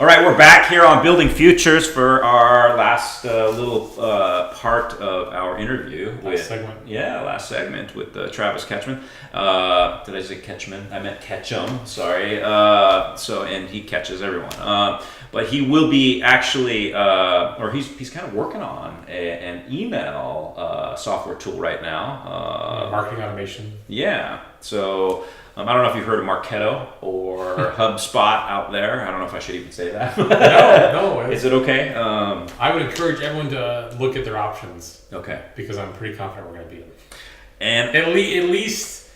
All right, we're back here on Building Futures for our last little part of our interview. Last segment with Travis Ketchum. Did I say Ketchman? I meant Ketchum, sorry. And he catches everyone. But he will be actually, or he's kind of working on an email software tool right now. Marketing automation. Yeah, so... I don't know if you've heard of Marketo or HubSpot out there. I don't know if I should even say that. No. Is it okay? I would encourage everyone to look at their options. Okay. Because I'm pretty confident we're going to beat them. And at least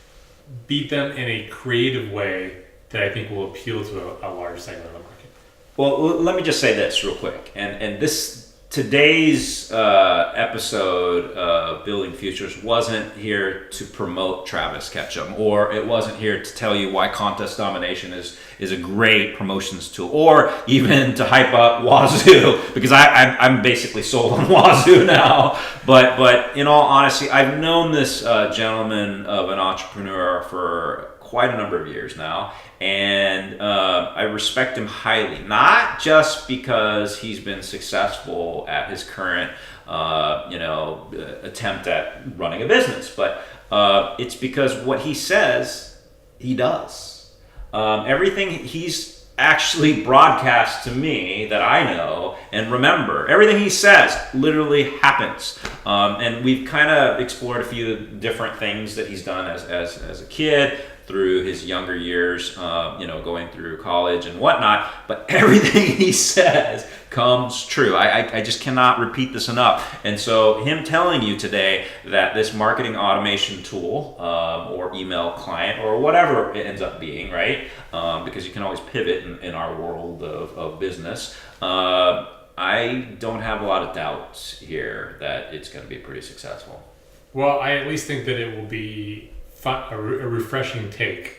beat them in a creative way that I think will appeal to a large segment of the market. Well, let me just say this real quick. And today's episode of Building Futures wasn't here to promote Travis Ketchum, or it wasn't here to tell you why contest domination is a great promotions tool, or even to hype up Wazoo, because I'm basically sold on Wazoo now. But in all honesty, I've known this gentleman of an entrepreneur for quite a number of years now, and I respect him highly, not just because he's been successful at his current attempt at running a business, but it's because what he says, he does. Everything he's actually broadcast to me that I know and remember, everything he says literally happens. And we've kind of explored a few different things that he's done as a kid, through his younger years, going through college and whatnot, but everything he says comes true. I just cannot repeat this enough. And so him telling you today that this marketing automation tool or email client or whatever it ends up being, right? Because you can always pivot in our world of business. I don't have a lot of doubts here that it's going to be pretty successful. Well, I at least think that it will be a refreshing take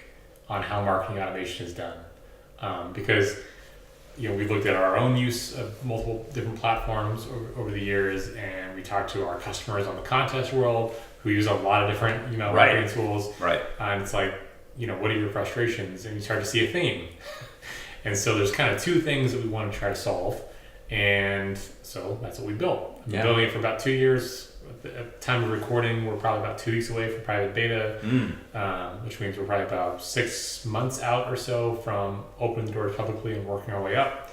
on how marketing automation is done, because we looked at our own use of multiple different platforms over the years, and we talked to our customers on the contest world who use a lot of different email marketing tools. Right. And it's like, what are your frustrations? And you start to see a theme. And so there's kind of two things that we want to try to solve, and so that's what we built. We've been building it for about 2 years. At the time of recording, we're probably about 2 weeks away from private beta, which means we're probably about 6 months out or so from opening the doors publicly and working our way up.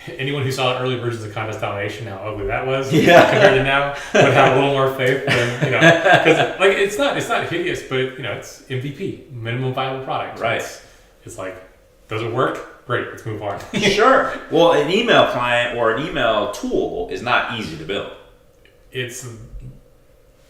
Anyone who saw early versions of Contest Domination, how ugly that was compared to now, would have a little more faith than, because it's not hideous, but it's MVP, minimum viable product. Right. It's like, does it work? Great, let's move on. Sure. Well, an email client or an email tool is not easy to build. It's an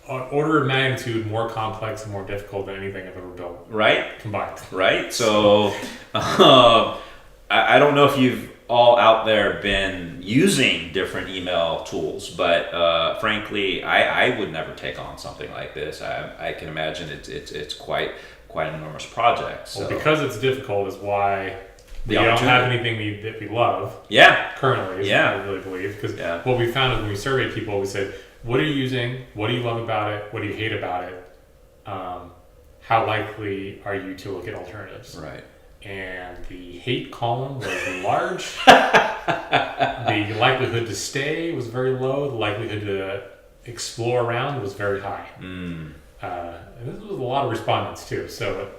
order of magnitude more complex and more difficult than anything I've ever built. Right? Combined. Right? So, I don't know if you've all out there been using different email tools, but frankly, I would never take on something like this. I can imagine it's quite an enormous project. So. Well, because it's difficult is why we don't have anything that we love. Yeah. Currently, I really believe. Because what we found is when we surveyed people, we said, what are you using? What do you love about it? What do you hate about it? How likely are you to look at alternatives? Right. And the hate column was large. The likelihood to stay was very low. The likelihood to explore around was very high. And this was a lot of respondents too. So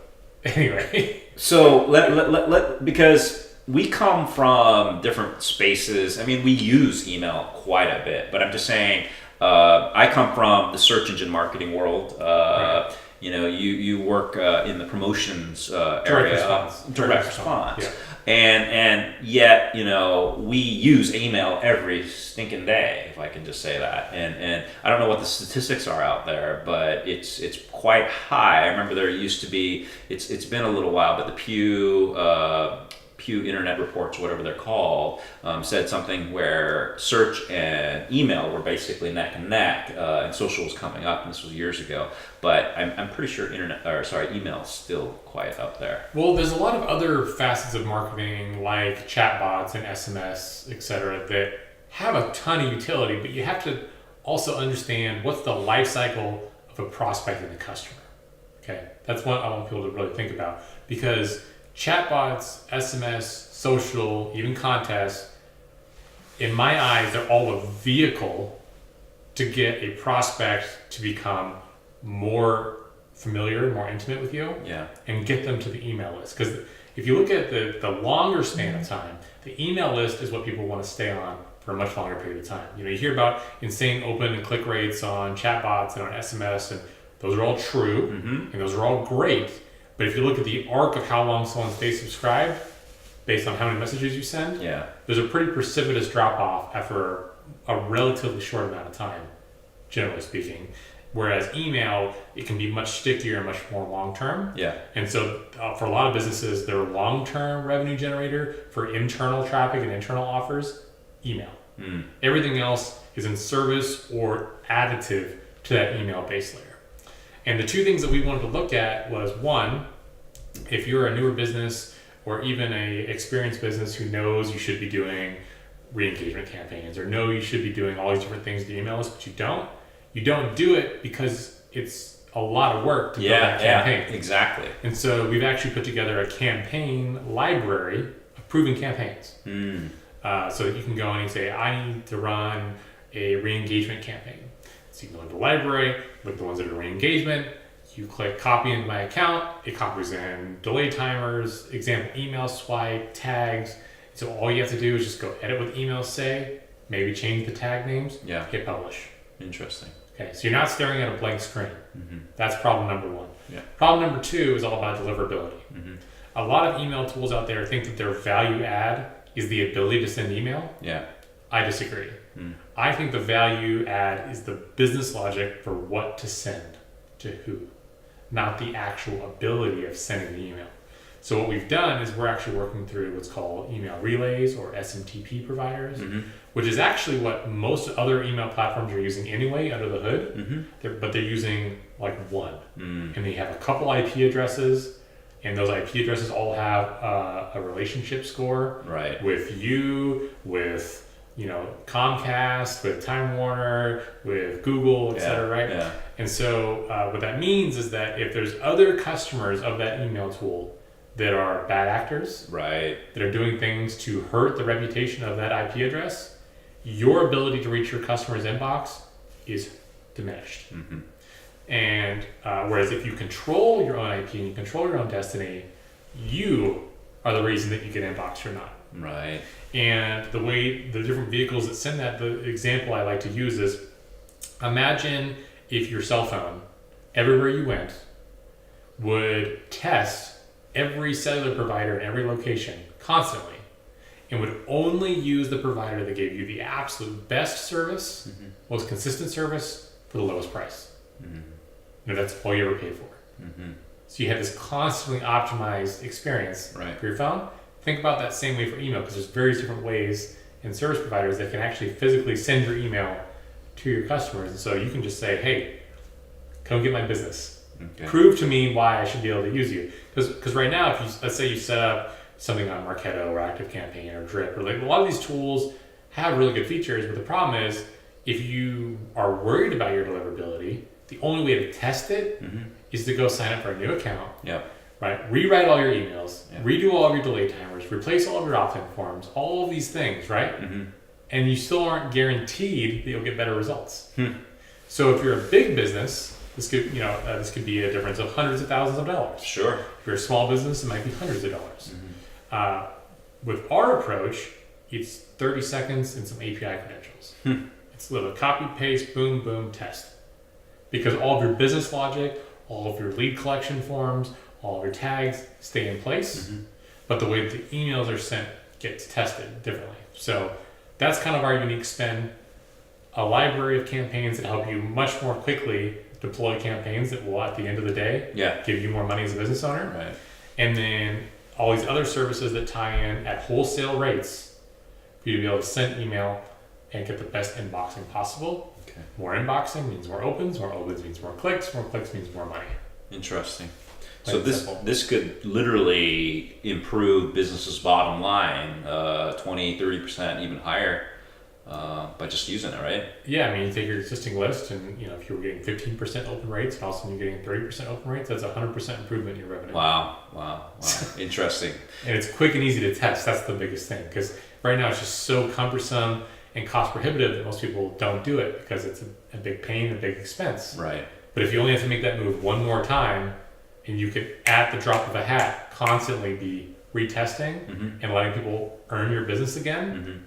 anyway. So let because we come from different spaces. I mean, we use email quite a bit, but I'm just saying, I come from the search engine marketing world. Right. You work in the promotions area. Direct response. Yeah. And yet, we use email every stinking day, if I can just say that. And I don't know what the statistics are out there, but it's quite high. I remember there used to be, it's been a little while, but the Pew Internet Reports, whatever they're called, said something where search and email were basically neck and neck, and social was coming up, and this was years ago. But I'm pretty sure email is still quite up there. Well, there's a lot of other facets of marketing, like chatbots and SMS, etc., that have a ton of utility, but you have to also understand what's the life cycle of a prospect and a customer. Okay, that's what I want people to really think about, because chatbots, SMS, social, even contests, in my eyes, they're all a vehicle to get a prospect to become more familiar, more intimate with you, and get them to the email list. Because if you look at the longer span of time, the email list is what people want to stay on for a much longer period of time. You hear about insane open and click rates on chatbots and on SMS, and those are all true, and those are all great. But if you look at the arc of how long someone stays subscribed, based on how many messages you send, there's a pretty precipitous drop-off after a relatively short amount of time, generally speaking. Whereas email, it can be much stickier and much more long-term. And so for a lot of businesses, their long-term revenue generator for internal traffic and internal offers, email. Everything else is in service or additive to that email base layer. And the two things that we wanted to look at was, one, if you're a newer business or even a experienced business who knows you should be doing re-engagement campaigns or know you should be doing all these different things to email list, but you don't do it because it's a lot of work to build that campaign. Yeah, exactly. And so we've actually put together a campaign library of proven campaigns. So that you can go in and say, I need to run a re-engagement campaign. So you can go into the library, look at the ones that are re-engagement, you click copy into my account, it copies in delay timers, example email swipe, tags. So all you have to do is just go edit what the emails say, maybe change the tag names, hit publish. Interesting. Okay, so you're not staring at a blank screen. That's problem number one. Yeah. Problem number two is all about deliverability. A lot of email tools out there think that their value add is the ability to send email. I disagree. I think the value add is the business logic for what to send to who, not the actual ability of sending the email. So what we've done is we're actually working through what's called email relays or SMTP providers, which is actually what most other email platforms are using anyway under the hood, but they're using like one. And they have a couple IP addresses, and those IP addresses all have a relationship score with you, with Comcast, with Time Warner, with Google, etc. Right? And so what that means is that if there's other customers of that email tool that are bad actors, that are doing things to hurt the reputation of that IP address, your ability to reach your customer's inbox is diminished. And whereas if you control your own IP and you control your own destiny, you are the reason that you get inboxed or not. And the way the different vehicles that send that, the example I like to use is, imagine if your cell phone, everywhere you went, would test every cellular provider in every location constantly and would only use the provider that gave you the absolute best service, most consistent service for the lowest price. That's all you ever paid for. So you have this constantly optimized experience for your phone. Think about that same way for email, because there's various different ways in service providers that can actually physically send your email to your customers. And so you can just say, hey, come get my business. Prove to me why I should be able to use you. Because right now, if you, let's say you set up something on Marketo or ActiveCampaign or Drip, or like a lot of these tools have really good features, but the problem is if you are worried about your deliverability, the only way to test it is to go sign up for a new account. Rewrite all your emails, redo all of your delay timers, replace all of your opt-in forms, all of these things, and you still aren't guaranteed that you'll get better results. So if you're a big business, this could, this could be a difference of hundreds of thousands of dollars. If you're a small business, it might be hundreds of dollars. With our approach, it's 30 seconds and some API credentials. It's a little copy, paste, boom, boom, test. Because all of your business logic, all of your lead collection forms, all of your tags stay in place, but the way that the emails are sent gets tested differently. So that's kind of our unique spin. A library of campaigns that help you much more quickly deploy campaigns that will, at the end of the day, give you more money as a business owner. And then all these other services that tie in at wholesale rates for you to be able to send email and get the best inboxing possible. More inboxing means more opens means more clicks means more money. Interesting. So this could literally improve businesses' bottom line 20, 30%, even higher by just using it, right? Yeah, I mean, you take your existing list, and if you were getting 15% open rates, and all of a sudden you're getting 30% open rates, that's 100% improvement in your revenue. Wow. Interesting. And it's quick and easy to test. That's the biggest thing, because right now it's just so cumbersome and cost prohibitive that most people don't do it because it's a big pain, a big expense. Right. But if you only have to make that move one more time, and you could, at the drop of a hat, constantly be retesting and letting people earn your business again,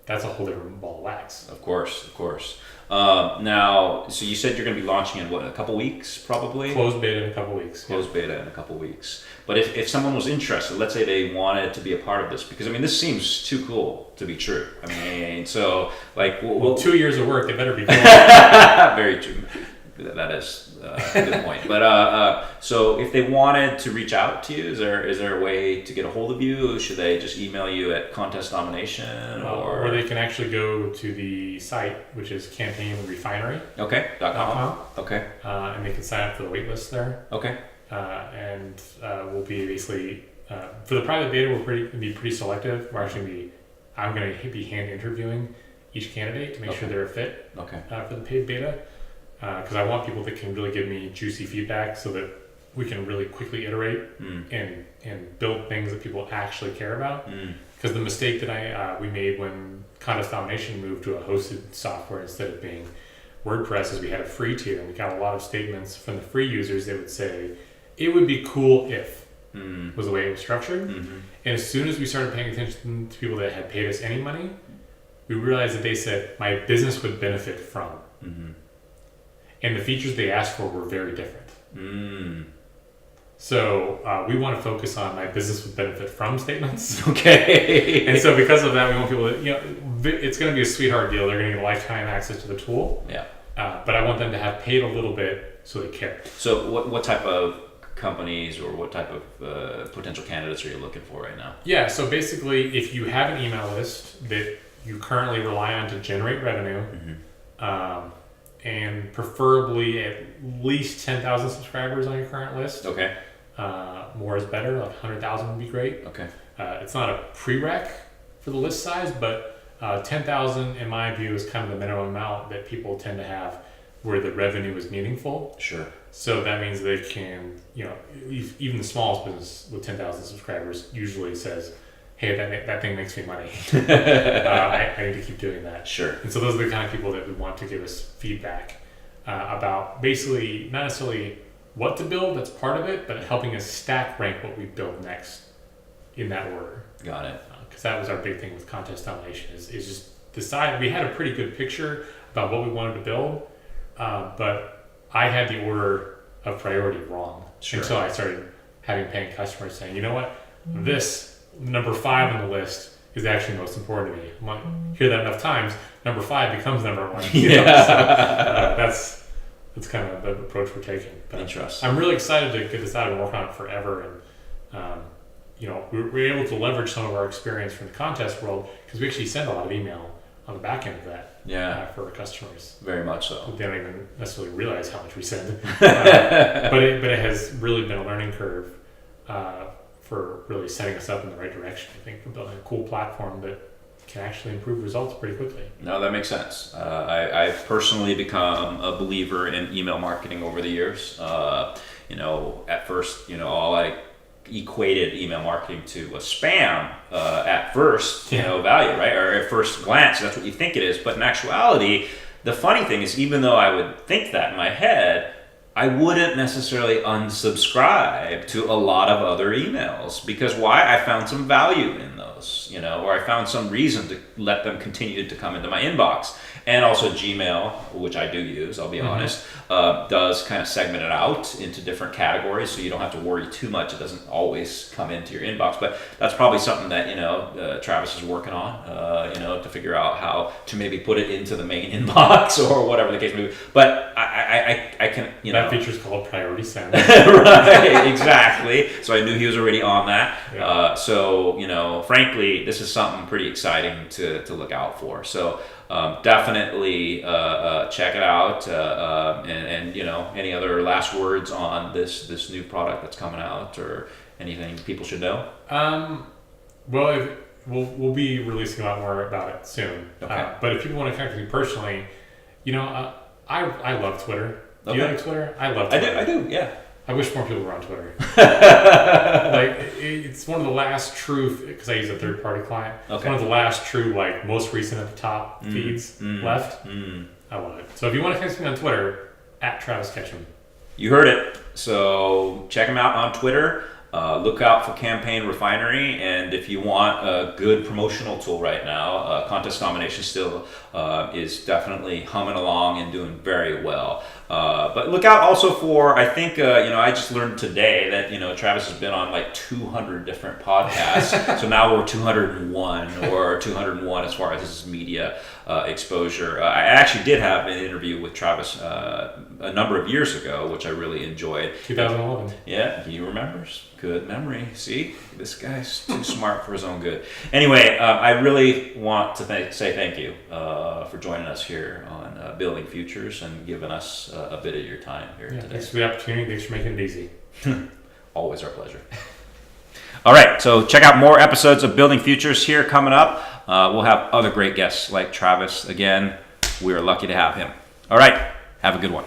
that's a whole different ball of wax. Of course. Now, so you said you're going to be launching in what, a couple weeks, probably? Closed beta in a couple weeks. Beta in a couple weeks. But if someone was interested, let's say they wanted to be a part of this, because I mean, this seems too cool to be true. I mean, so like, well 2 years of work, they better be cool. Very true. That is a good point. But so if they wanted to reach out to you, is there a way to get a hold of you? Should they just email you at contest nomination, or they can actually go to the site, which is campaignrefinery. .com. Okay. And they can sign up for the wait list there. Okay. And we'll be basically for the private beta, we're be pretty selective. I'm going to be hand interviewing each candidate to make sure they're a fit. For the paid beta. Because I want people that can really give me juicy feedback so that we can really quickly iterate and build things that people actually care about. Because the mistake that we made when Contest Domination moved to a hosted software instead of being WordPress is we had a free tier, and we got a lot of statements from the free users that would say, it would be cool if, was the way it was structured. And as soon as we started paying attention to people that had paid us any money, we realized that they said, my business would benefit from. And the features they asked for were very different. So we want to focus on my business would benefit from statements. Okay. And so because of that, we want people to, it's going to be a sweetheart deal. They're going to get lifetime access to the tool. Yeah. But I want them to have paid a little bit so they care. So what type of companies or what type of potential candidates are you looking for right now? Yeah. So basically, if you have an email list that you currently rely on to generate revenue, and preferably at least 10,000 subscribers on your current list. Okay. More is better, like 100,000 would be great. Okay. It's not a prereq for the list size, but 10,000 in my view is kind of the minimum amount that people tend to have where the revenue is meaningful. Sure. So that means they can, even the smallest business with 10,000 subscribers usually says, hey, that thing makes me money. I need to keep doing that. Sure. And so those are the kind of people that we want to give us feedback about basically not necessarily what to build, that's part of it, but helping us stack rank what we build next in that order. Got it. Because that was our big thing with Contest Domination is just decide. We had a pretty good picture about what we wanted to build, but I had the order of priority wrong. Sure. Until I started having paying customers saying, you know what, this number 5 on the list is actually most important to me. I'm like, hear that enough times, number 5 becomes number 1. That's kind of the approach we're taking. But interesting. I'm really excited to get this out and work on it forever. And we're able to leverage some of our experience from the contest world because we actually send a lot of email on the back end of that. For our customers. Very much so. They don't even necessarily realize how much we send. But it has really been a learning curve for really setting us up in the right direction. I think we're building a cool platform that can actually improve results pretty quickly. No, that makes sense. I've personally become a believer in email marketing over the years. At first, all I equated email marketing to was spam at first, value, right? Or at first glance, that's what you think it is. But in actuality, the funny thing is, even though I would think that in my head, I wouldn't necessarily unsubscribe to a lot of other emails because why? I found some value in those, or I found some reason to let them continue to come into my inbox. And also Gmail, which I do use, I'll be honest, does kind of segment it out into different categories, so you don't have to worry too much. It doesn't always come into your inbox, but that's probably something that Travis is working on, to figure out how to maybe put it into the main inbox or whatever the case may be. But I can, that feature's called priority send. Right, exactly. So I knew he was already on that. Yeah. Frankly, this is something pretty exciting to look out for. So. Definitely check it out, and any other last words on this new product that's coming out, or anything people should know? Well, we'll be releasing a lot more about it soon. Okay. But if people want to connect with me personally, I love Twitter. Do you like Twitter? I love Twitter. I do, yeah. I wish more people were on Twitter. Like, it's one of the last true, because I use a third-party client. Okay. It's one of the last true, like, most recent at the top feeds left. I love it. So if you want to connect with me on Twitter, at Travis Ketchum. You heard it. So check him out on Twitter. Look out for Campaign Refinery, and if you want a good promotional tool right now, Contest Nomination still is definitely humming along and doing very well. But look out also for, I think, I just learned today that, Travis has been on like 200 different podcasts. So now we're 201 or 201 as far as his media exposure. I actually did have an interview with Travis a number of years ago, which I really enjoyed. 2011. Yeah, he remembers. Good memory. See, this guy's too smart for his own good. Anyway, I really want to say thank you for joining us here on Building Futures and giving us a bit of your time here today. Thanks for the opportunity. Thanks for making it easy. Always our pleasure. All right, so check out more episodes of Building Futures here coming up. We'll have other great guests like Travis again. We are lucky to have him. All right, have a good one.